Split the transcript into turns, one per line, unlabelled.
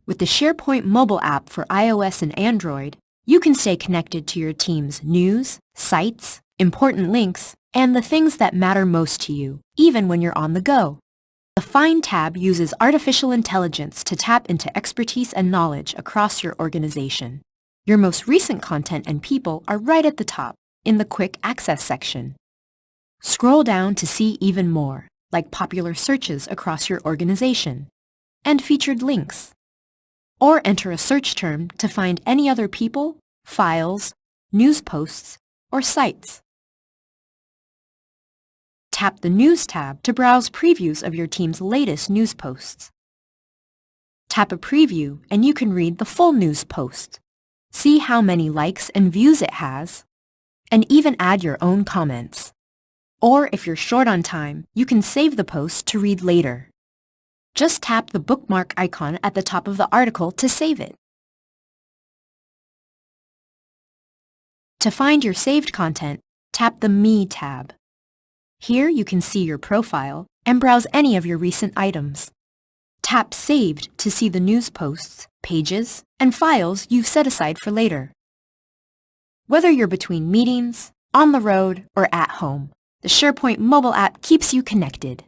With the SharePoint mobile app for iOS and Android, you can stay connected to your team's news, sites, important links, and the things that matter most to you, even when you're on the go. The Find tab uses artificial intelligence to tap into expertise and knowledge across your organization. Your most recent content and people are right at the top, in the Quick Access section. Scroll down to see even more, like popular searches across your organization, and featured links. Or enter a search term to find any other people, files, news posts, or sites. Tap the News tab to browse previews of your team's latest news posts. Tap a preview and you can read the full news post, see how many likes and views it has, and even add your own comments. Or if you're short on time, you can save the post to read later. Just tap the bookmark icon at the top of the article to save it. To find your saved content, tap the Me tab. Here you can see your profile and browse any of your recent items. Tap Saved to see the news posts, pages, and files you've set aside for later. Whether you're between meetings, on the road, or at home, the SharePoint mobile app keeps you connected.